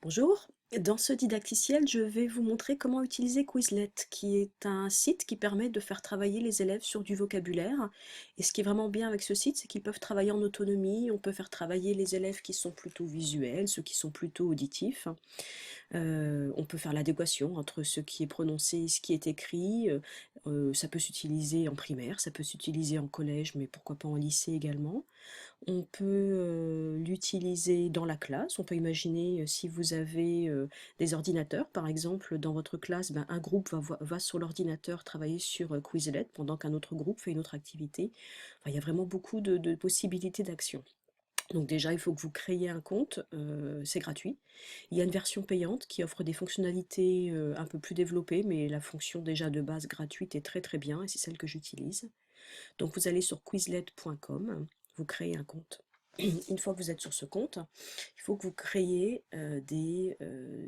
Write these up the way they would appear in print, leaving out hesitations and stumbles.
Bonjour, dans ce didacticiel, je vais vous montrer comment utiliser Quizlet, qui est un site qui permet de faire travailler les élèves sur du vocabulaire. Et ce qui est vraiment bien avec ce site, c'est qu'ils peuvent travailler en autonomie. On peut faire travailler les élèves qui sont plutôt visuels, ceux qui sont plutôt auditifs. On peut faire l'adéquation entre ce qui est prononcé et ce qui est écrit. Ça peut s'utiliser en primaire, ça peut s'utiliser en collège, mais pourquoi pas en lycée également. On peut l'utiliser dans la classe. On peut imaginer si vous avez des ordinateurs, par exemple, dans votre classe, ben, un groupe va sur l'ordinateur travailler sur Quizlet pendant qu'un autre groupe fait une autre activité. Enfin, il y a vraiment beaucoup de possibilités d'action. Donc déjà, il faut que vous créiez un compte, c'est gratuit. Il y a une version payante qui offre des fonctionnalités un peu plus développées, mais la fonction déjà de base gratuite est très très bien et c'est celle que j'utilise. Donc vous allez sur quizlet.com, vous créez un compte. Une fois que vous êtes sur ce compte, il faut que vous créiez des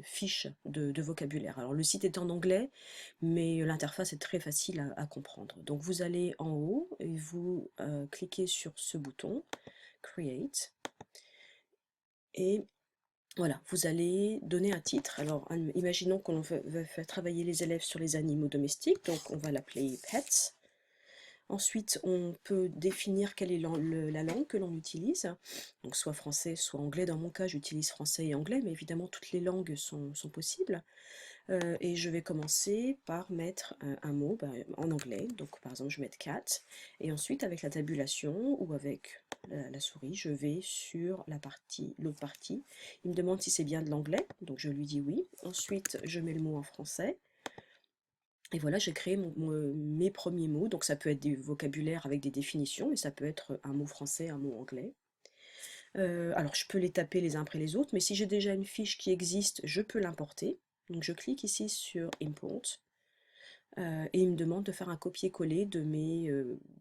fiches de vocabulaire. Alors le site est en anglais, mais l'interface est très facile à comprendre. Donc vous allez en haut et vous cliquez sur ce bouton, Create, et voilà, vous allez donner un titre. Alors imaginons qu'on veut faire travailler les élèves sur les animaux domestiques, donc on va l'appeler Pets. Ensuite, on peut définir quelle est la langue que l'on utilise, donc soit français, soit anglais. Dans mon cas, j'utilise français et anglais, mais évidemment, toutes les langues sont possibles. Et je vais commencer par mettre un mot en anglais. Donc, par exemple, je vais mettre cat. Et ensuite, avec la tabulation ou avec la souris, je vais sur l'autre partie. Il me demande si c'est bien de l'anglais, donc je lui dis oui. Ensuite, je mets le mot en français. Et voilà, j'ai créé mes premiers mots, donc ça peut être des vocabulaires avec des définitions, mais ça peut être un mot français, un mot anglais. Alors je peux les taper les uns après les autres, mais si j'ai déjà une fiche qui existe, je peux l'importer. Donc je clique ici sur Import, et il me demande de faire un copier-coller de mes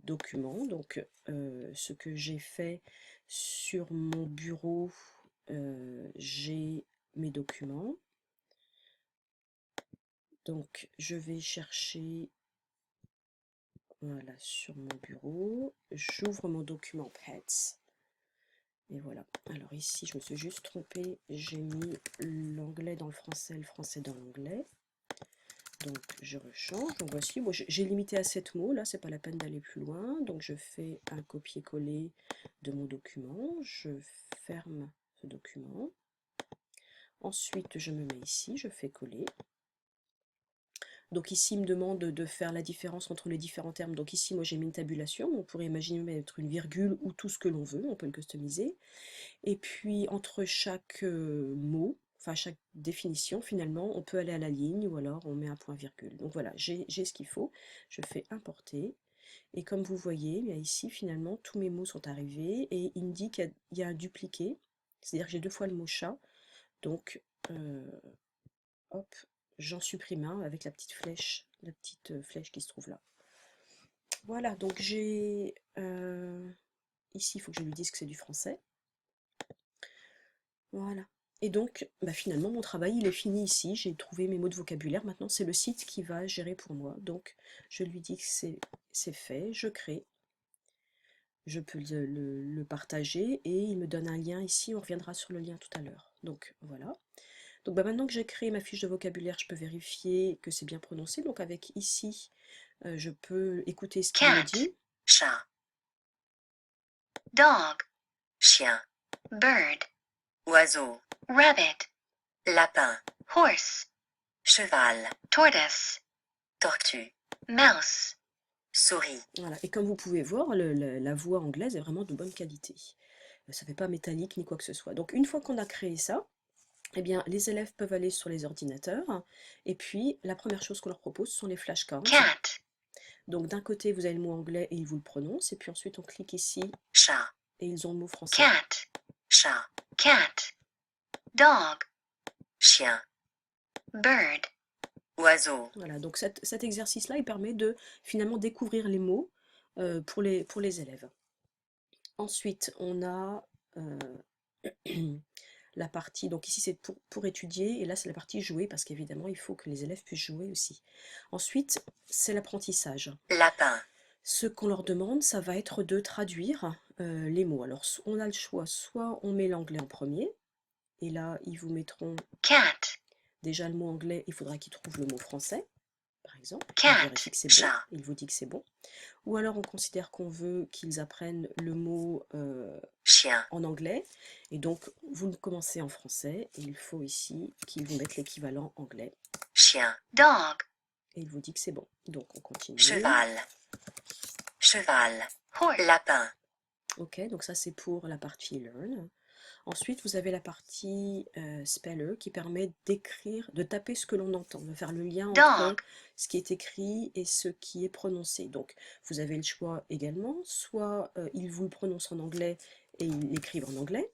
documents. Donc ce que j'ai fait sur mon bureau, j'ai mes documents. Donc je vais chercher. Voilà, sur mon bureau, j'ouvre mon document Pets, et voilà. Alors ici, je me suis juste trompée, j'ai mis l'anglais dans le français dans l'anglais. Donc je rechange, donc voici, moi j'ai limité à 7 mots, là c'est pas la peine d'aller plus loin, donc je fais un copier-coller de mon document, je ferme ce document, ensuite je me mets ici, je fais coller. Donc ici, il me demande de faire la différence entre les différents termes. Donc ici, moi j'ai mis une tabulation. On pourrait imaginer mettre une virgule ou tout ce que l'on veut. On peut le customiser. Et puis entre chaque mot, enfin chaque définition, finalement, on peut aller à la ligne ou alors on met un point-virgule. Donc voilà, j'ai ce qu'il faut. Je fais importer. Et comme vous voyez, bien ici, finalement, tous mes mots sont arrivés. Et il me dit qu'il y a un dupliqué. C'est-à-dire que j'ai deux fois le mot chat. Donc, hop, j'en supprime un avec la petite flèche qui se trouve là. Voilà, donc j'ai ici, il faut que je lui dise que c'est du français. Voilà. Et donc, finalement, mon travail, il est fini ici. J'ai trouvé mes mots de vocabulaire. Maintenant, c'est le site qui va gérer pour moi. Donc, je lui dis que c'est fait, je crée. Je peux le partager et il me donne un lien ici. On reviendra sur le lien tout à l'heure. Donc, voilà. Donc maintenant que j'ai créé ma fiche de vocabulaire, je peux vérifier que c'est bien prononcé. Donc avec ici, je peux écouter ce qu'il me Cat, dit. chat. Dog, chien. Bird, oiseau. Rabbit, lapin. Horse, cheval. Tortoise, tortue. Mouse, souris. Voilà. Et comme vous pouvez voir, la voix anglaise est vraiment de bonne qualité. Ça ne fait pas métallique ni quoi que ce soit. Donc une fois qu'on a créé ça, eh bien, les élèves peuvent aller sur les ordinateurs. Et puis, la première chose qu'on leur propose sont les flashcards. Cat, Donc d'un côté, vous avez le mot anglais et ils vous le prononcent. Et puis ensuite, on clique ici chat. et ils ont le mot français. Cat, chat. Cat, dog, chien. Bird, oiseau. Voilà, donc cet exercice-là, il permet de finalement découvrir les mots pour les élèves. Ensuite, on a la partie, donc ici c'est pour étudier, et là c'est la partie jouer, parce qu'évidemment il faut que les élèves puissent jouer aussi. Ensuite, c'est l'apprentissage. Lapin, Ce qu'on leur demande, ça va être de traduire les mots. Alors on a le choix, soit on met l'anglais en premier, Et là, ils vous mettront cat, déjà le mot anglais, il faudra qu'ils trouvent le mot français, par exemple. On cat, vérifie que c'est bon, chat, il vous dit que c'est bon. Ou alors on considère qu'on veut qu'ils apprennent le mot chien, en anglais, et donc vous le commencez en français, et il faut ici qu'ils vous mettent l'équivalent anglais, chien, dog, et il vous dit que c'est bon. Donc on continue. cheval, cheval, horse, lapin, Ok, donc ça c'est pour la partie learn. Ensuite, vous avez la partie speller qui permet d'écrire, de taper ce que l'on entend, de faire le lien entre dog, ce qui est écrit et ce qui est prononcé. Donc, vous avez le choix également, soit il vous le prononce en anglais et il l'écrivent en anglais,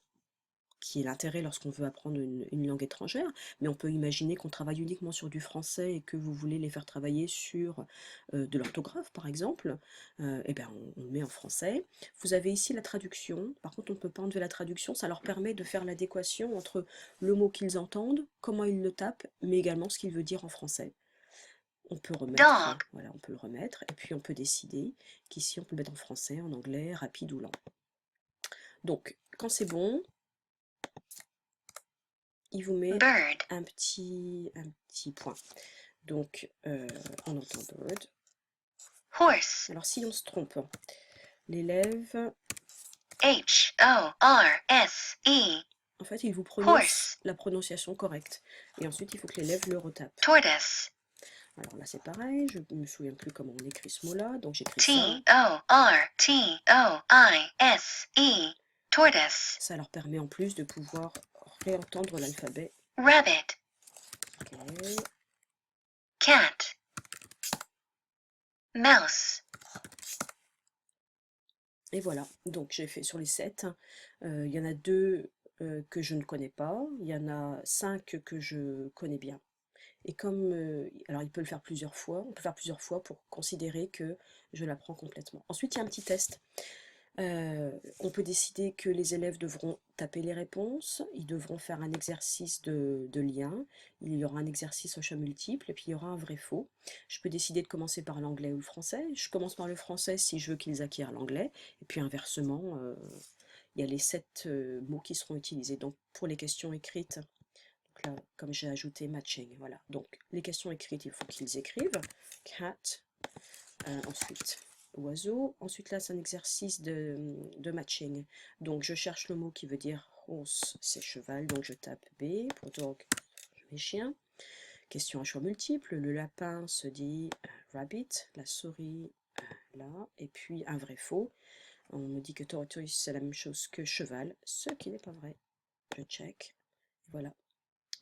qui est l'intérêt lorsqu'on veut apprendre une langue étrangère, mais on peut imaginer qu'on travaille uniquement sur du français et que vous voulez les faire travailler sur de l'orthographe par exemple, et bien on le met en français. Vous avez ici la traduction, par contre on ne peut pas enlever la traduction, ça leur permet de faire l'adéquation entre le mot qu'ils entendent, comment ils le tapent, mais également ce qu'il veut dire en français. On peut remettre, dog, voilà, on peut le remettre, et puis on peut décider qu'ici on peut le mettre en français, en anglais, rapide ou lent. Donc quand c'est bon, il vous met bird, un petit point. Donc, on entend bird. horse, Alors, si on se trompe, l'élève, horse, en fait, il vous prononce horse, la prononciation correcte. Et ensuite, il faut que l'élève le retape. tortoise, Alors là, c'est pareil, je ne me souviens plus comment on écrit ce mot-là, donc j'écris ça. tortoise, tortoise, Ça leur permet en plus de pouvoir réentendre l'alphabet. rabbit, Okay. cat, mouse, Et voilà, donc j'ai fait sur les 7. Il y en a 2 que je ne connais pas, il y en a 5 que je connais bien. Et comme, alors il peut le faire plusieurs fois, on peut faire plusieurs fois pour considérer que je l'apprends complètement. Ensuite, il y a un petit test. On peut décider que les élèves devront taper les réponses, ils devront faire un exercice de lien, il y aura un exercice au choix multiple, et puis il y aura un vrai-faux. Je peux décider de commencer par l'anglais ou le français. Je commence par le français si je veux qu'ils acquièrent l'anglais, et puis inversement, il y a les 7 mots qui seront utilisés. Donc pour les questions écrites, donc là, comme j'ai ajouté matching, voilà. Donc les questions écrites, il faut qu'ils écrivent. Cat, ensuite oiseau. Ensuite là, c'est un exercice de matching. Donc je cherche le mot qui veut dire horse, c'est cheval. Donc je tape B pour dog, je mets chien. Question à choix multiple. Le lapin se dit rabbit, la souris là. Et puis un vrai faux. On me dit que tortoise c'est la même chose que cheval, ce qui n'est pas vrai. Je check. Voilà.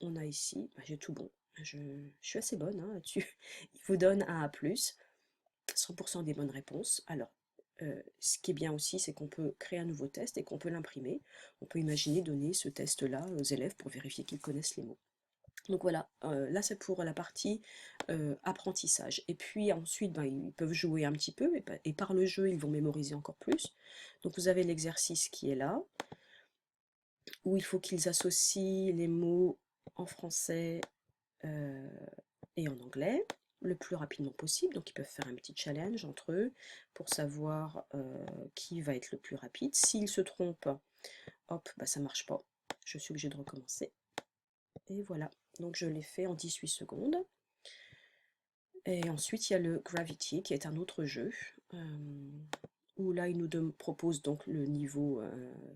On a ici, bah, j'ai tout bon. Je suis assez bonne hein, là-dessus. Il vous donne un A+, 100% des bonnes réponses. Alors, ce qui est bien aussi, c'est qu'on peut créer un nouveau test et qu'on peut l'imprimer. On peut imaginer donner ce test-là aux élèves pour vérifier qu'ils connaissent les mots. Donc voilà, là c'est pour la partie apprentissage. Et puis ensuite, ben, ils peuvent jouer un petit peu et par le jeu, ils vont mémoriser encore plus. Donc vous avez l'exercice qui est là, où il faut qu'ils associent les mots en français et en anglais le plus rapidement possible. Donc ils peuvent faire un petit challenge entre eux pour savoir qui va être le plus rapide. S'ils se trompent, hop, bah ça marche pas. Je suis obligée de recommencer. Et voilà, donc je l'ai fait en 18 secondes. Et ensuite il y a le Gravity qui est un autre jeu. Où là il nous propose donc le niveau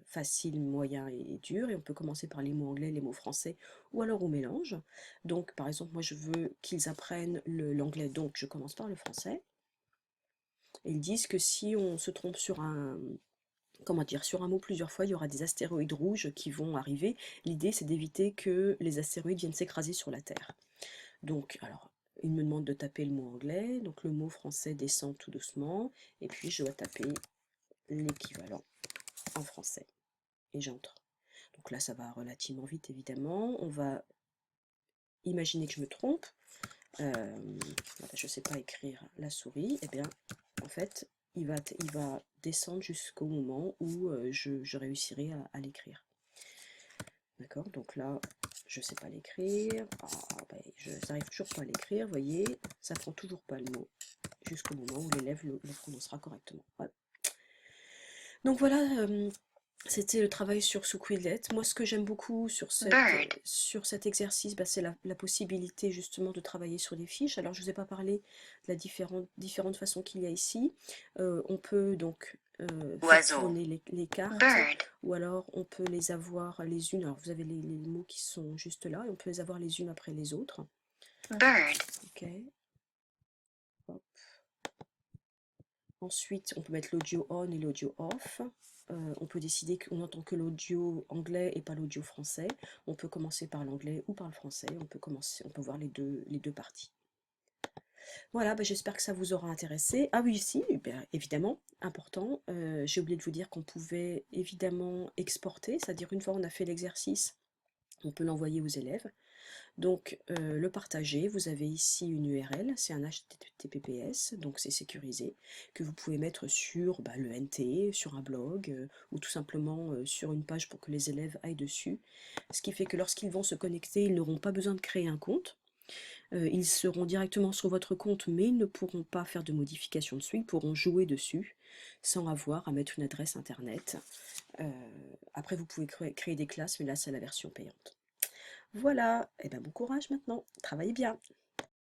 facile, moyen et dur, et on peut commencer par les mots anglais, les mots français, ou alors au mélange. Donc par exemple moi je veux qu'ils apprennent l'anglais, donc je commence par le français. Et ils disent que si on se trompe sur un, comment dire, sur un mot plusieurs fois, il y aura des astéroïdes rouges qui vont arriver. L'idée c'est d'éviter que les astéroïdes viennent s'écraser sur la Terre. Donc alors il me demande de taper le mot anglais, donc le mot français descend tout doucement, et puis je dois taper l'équivalent en français. Et j'entre. Donc là, ça va relativement vite, évidemment. On va imaginer que je me trompe. Je ne sais pas écrire la souris. Et bien, en fait, il va descendre jusqu'au moment où je réussirai à l'écrire. D'accord. Donc là, je ne sais pas l'écrire. Je n'arrive toujours pas à l'écrire. Vous voyez, ça ne prend toujours pas le mot jusqu'au moment où l'élève le prononcera correctement. Voilà. Donc voilà C'était le travail sur Quizlet. Moi, ce que j'aime beaucoup bird, sur cet exercice, bah, c'est la possibilité justement de travailler sur des fiches. Alors, je ne vous ai pas parlé de la différentes façons qu'il y a ici. On peut donc faire oiseau, tourner les cartes, bird, ou alors on peut les avoir les unes. Alors, vous avez les mots qui sont juste là, et on peut les avoir les unes après les autres. bird, Ok. Hop. Ensuite, on peut mettre l'audio on et l'audio off. On peut décider qu'on n'entend que l'audio anglais et pas l'audio français. On peut commencer par l'anglais ou par le français. On peut voir les deux parties. Voilà, bah, j'espère que ça vous aura intéressé. Ah oui, si, ben, évidemment, important. J'ai oublié de vous dire qu'on pouvait évidemment exporter, c'est-à-dire une fois on a fait l'exercice, on peut l'envoyer aux élèves. Donc, le partager, vous avez ici une URL, c'est un HTTPS, donc c'est sécurisé, que vous pouvez mettre sur bah, le NT, sur un blog, ou tout simplement sur une page pour que les élèves aillent dessus. Ce qui fait que lorsqu'ils vont se connecter, ils n'auront pas besoin de créer un compte. Ils seront directement sur votre compte, mais ils ne pourront pas faire de modifications dessus, ils pourront jouer dessus, sans avoir à mettre une adresse internet. Euh, Après, vous pouvez créer des classes, mais là, c'est la version payante. Voilà, et ben bon courage maintenant, travaillez bien.